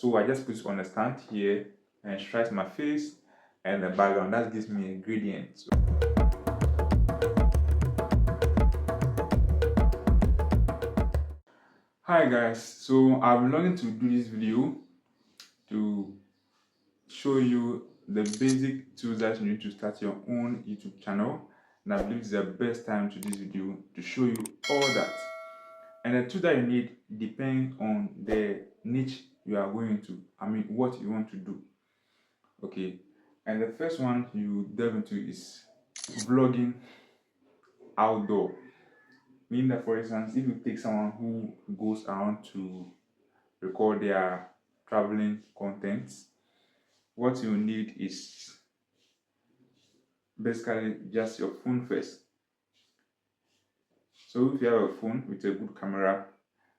So I just put it on a stand here and strike my face and the background. That gives me a gradient. Hi guys, so I've been longing to do this video to show you the basic tools that you need to start your own YouTube channel, and I believe it's the best time to this video to show you all that. And the tool that you need depends on the niche you are going to, what you want to do. Okay, and the first one you delve into is vlogging outdoor. Meaning that, for instance, if you take someone who goes around to record their traveling contents, what you need is basically just your phone first. So if you have a phone with a good camera,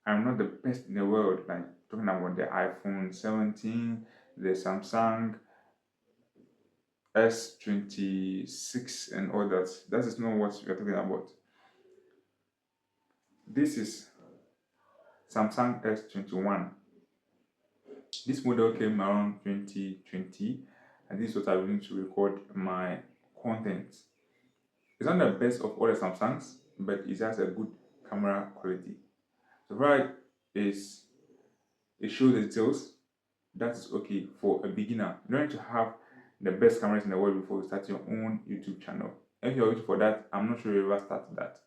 I'm not the best in the world, like talking about the iPhone 17, the Samsung S26 and all that. That is not what we're talking about. This is Samsung S21. This model came around 2020, and this is what I'm using to record my content. It's not the best of all the Samsungs, but it has a good camera quality. So right is it shows the details. That's okay for a beginner. You don't need to have the best cameras in the world before you start your own YouTube channel. If you're waiting for that, I'm not sure you ever start that.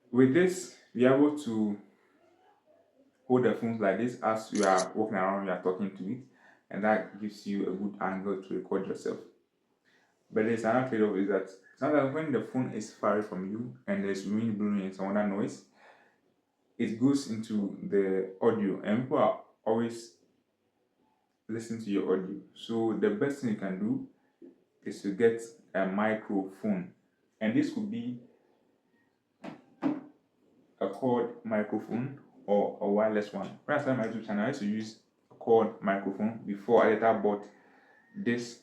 With this, you're able to hold the phones like this as you are walking around, you are talking to it, and that gives you a good angle to record yourself. But there's another trade-off, is that sometimes when the phone is far from you and there's wind blowing and some other noise, it goes into the audio, and people are always listening to your audio. So the best thing you can do is to get a microphone, and this could be a cord microphone or a wireless one. When I started my YouTube channel, I used to use a cord microphone before I later bought this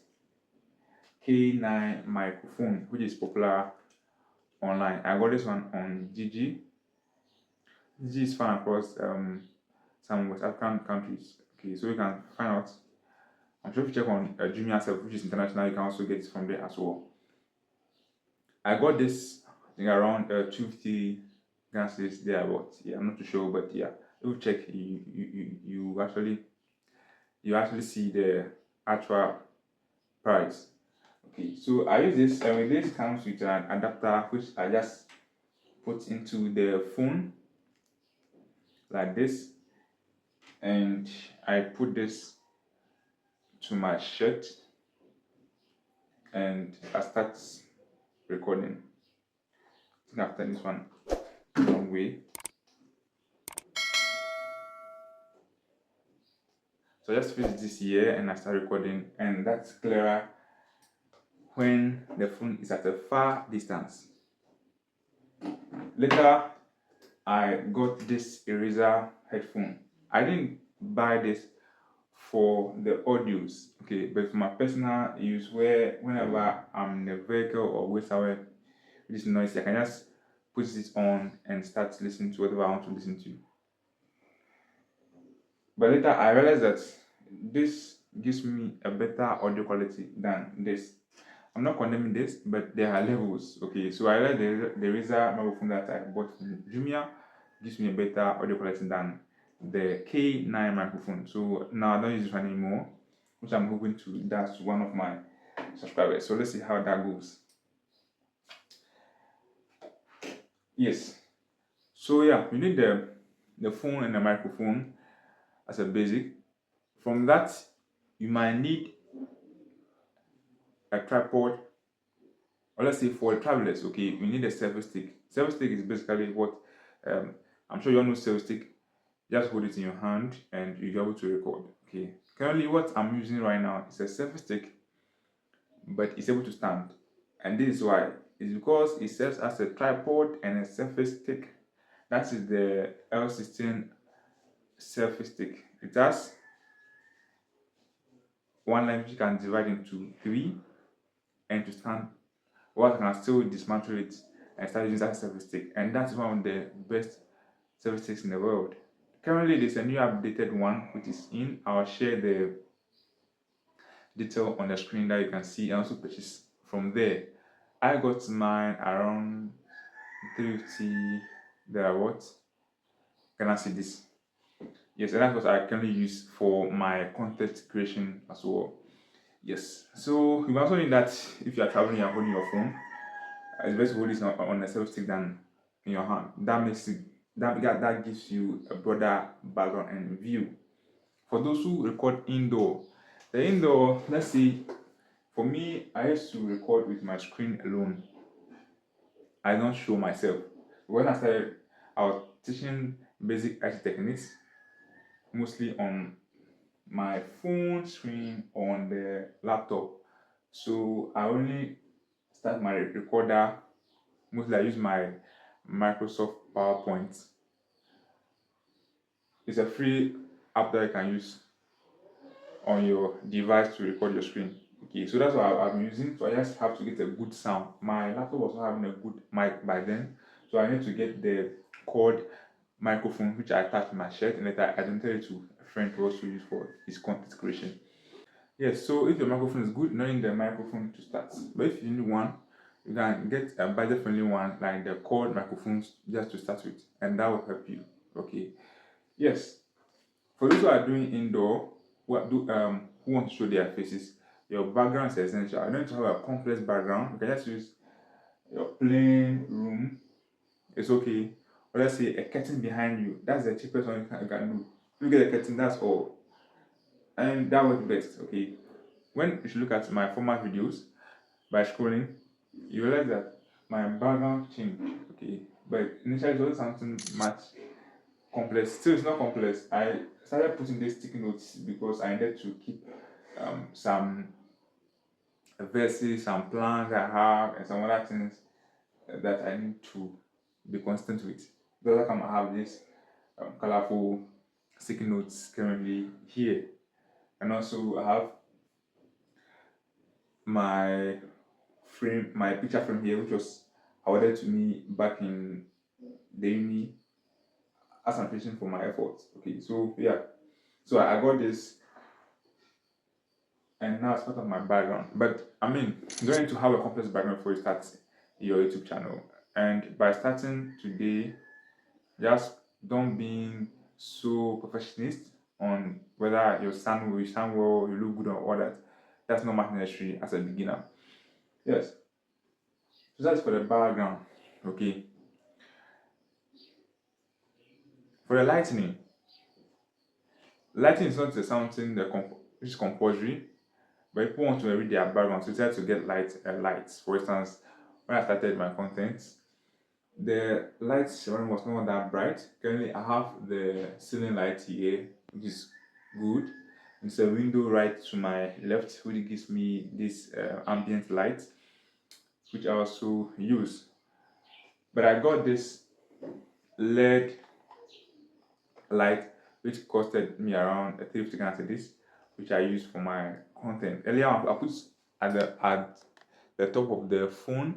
K9 microphone, which is popular online. I got this one on GG. GG is found across some West African countries. Okay, so you can find out. I'm sure if you check on Jumia itself, which is international, you can also get it from there as well. I got this, I think, around 250 Ghana cedis there, but yeah, I'm not too sure, but yeah, if you check, you actually see the actual price. Okay, so I use this, and this comes with an adapter which I just put into the phone like this, and I put this to my shirt and I start recording. I think I've done this one long way. So I just finish this here and I start recording, and that's clearer when the phone is at a far distance. Later, I got this eraser headphone. I didn't buy this for the audios, okay, but for my personal use, where whenever I'm in a vehicle or with somewhere which is noisy, I can just put it on and start listening to whatever I want to listen to. But later I realized that this gives me a better audio quality than this. I'm not condemning this, but there are levels. Okay, so I realized the Razer microphone that I bought from Jumia gives me a better audio quality than the K9 microphone. So now I don't use this one anymore, which I'm hoping to dash to one of my subscribers. So let's see how that goes. Yes. So yeah, you need the phone and the microphone as a basic. From that, you might need a tripod, or let's say for travelers, okay, you need a selfie stick. Selfie stick is basically what I'm sure you all know. Selfie stick, just hold it in your hand and you'll be able to record. Okay, currently what I'm using right now is a selfie stick, but it's able to stand, and this is why. It's because it serves as a tripod and a selfie stick. That is the L16 selfie stick. It has one line which you can divide into 3, and to stand, or I can still dismantle it and start using that selfie stick. And that's one of the best selfie sticks in the world. Currently there's a new updated one which is in. I'll share the detail on the screen that you can see and also purchase from there. I got mine around 350 there. What can I see this? Yes, and that's what I currently use for my content creation as well. Yes, so you also need that if you are traveling and holding your phone, it's best to hold this on a self stick than in your hand. That makes it that gives you a broader background and view. For those who record indoor, the indoor, let's say for me, I used to record with my screen alone. I don't show myself. When I started, I was teaching basic IT techniques, mostly on my phone screen on the laptop. So I only start my recorder. Mostly I use my Microsoft PowerPoint. It's a free app that you can use on your device to record your screen. Okay, so that's what I've been using. So I just have to get a good sound. My laptop was not having a good mic by then, so I need to get the cord microphone which I attach to my shirt and later I donated it to a friend who also use for his content creation. Yes, so if your microphone is good, knowing the microphone to start. But if you need one, you can get a budget-friendly one like the cord microphones just to start with, and that will help you. Okay. Yes. For those who are doing indoor, who want to show their faces, your background is essential. You don't need to have a complex background. You can just use your plain room. It's okay. Or let's say a curtain behind you. That's the cheapest one you can do. You get a curtain, that's all. And that works best. Okay. When you should look at my former videos by scrolling, you realize that my background changed. Okay. But initially it wasn't something much complex. Still, it's not complex. I started putting these sticky notes because I needed to keep some verses, some plans I have, and some other things that I need to be consistent with. Because I have this colorful sticky notes currently here, and also I have my frame, my picture frame here, which was awarded to me back in the uni as an appreciation for my efforts. Okay, so yeah, so I got this, and now it's part of my background. But I mean, you don't need to have a complex background before you start your YouTube channel. And by starting today, just don't being so perfectionist on whether you sound well, you look good, or all that. That's not much necessary as a beginner. Yes. So that's for the background. Okay. For the lighting is not something which is compulsory, but people want to read their background, so try to get lights. For instance, when I started my content, the light surrounding was not that bright. Currently, I have the ceiling light here, which is good. It's a window right to my left, which gives me this ambient light, which I also use. But I got this LED light, which costed me around 350 Ghana cedis, which I use for my content. Earlier, I put at the top of the phone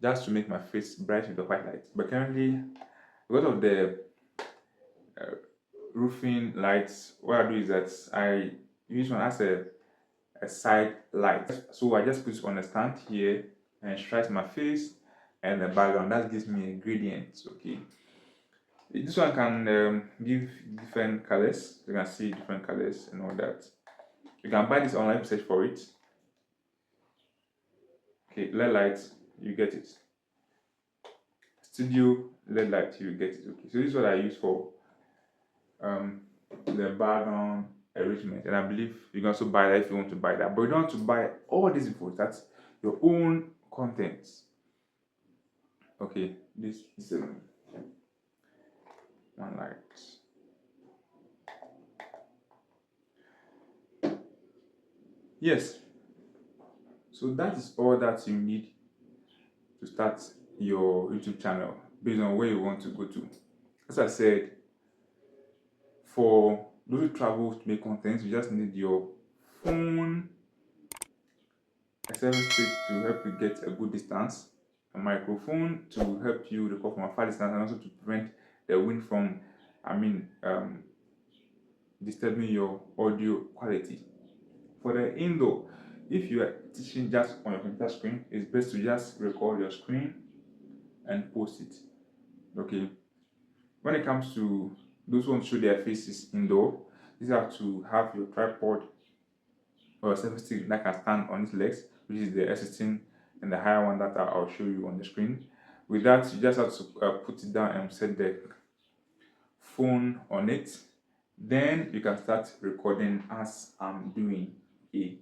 just to make my face bright with the white light. But currently, because of the uh, roofing lights, what I do is that I use one as a side light. So I just put it on a stand here and strike my face and the background. That gives me a gradient. Okay. This one can give different colors. You can see different colors and all that. You can buy this online, search for it. Okay, LED light, you get it. Studio LED light, you get it. Okay, so this is what I use for the background enrichment, and I believe you can also buy that if you want to buy that. But you don't want to buy all these info. That's your own content. Okay, this is one light. Yes. So that is all that you need to start your YouTube channel based on where you want to go to. As I said, for those who travel to make content, you just need your phone, a selfie stick to help you get a good distance, a microphone to help you record from a far distance, and also to prevent the wind from disturbing your audio quality. For the indoor, if you are teaching just on your computer screen, it's best to just record your screen and post it. Okay. When it comes to those who want to show their faces indoor, you have to have your tripod or a selfie stick that can stand on its legs, which is the existing and the higher one that I'll show you on the screen. With that, you just have to put it down and set the phone on it. Then you can start recording as I'm doing. Okay.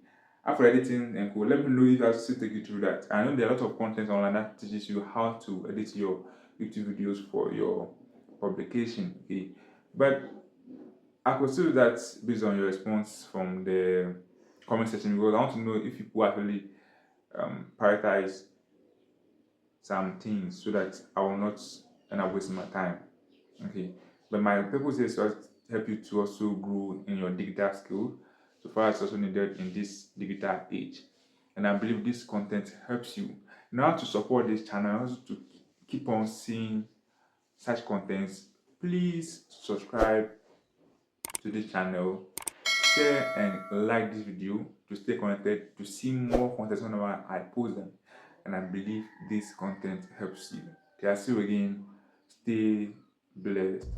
After editing and cool, let me know if I still take you through that. I know there are a lot of content online that teaches you how to edit your YouTube videos for your publication. Okay. But I could still do that based on your response from the comment section, because I want to know if people actually prioritize some things so that I will not end up wasting my time. Okay. But my purpose is to help you to also grow in your digital skill, so far as also needed in this digital age. And I believe this content helps you. Now to support this channel, also to keep on seeing such contents, please subscribe to this channel, share and like this video to stay connected to see more content whenever I post them. And I believe this content helps you. Okay, I'll see you again. Stay blessed.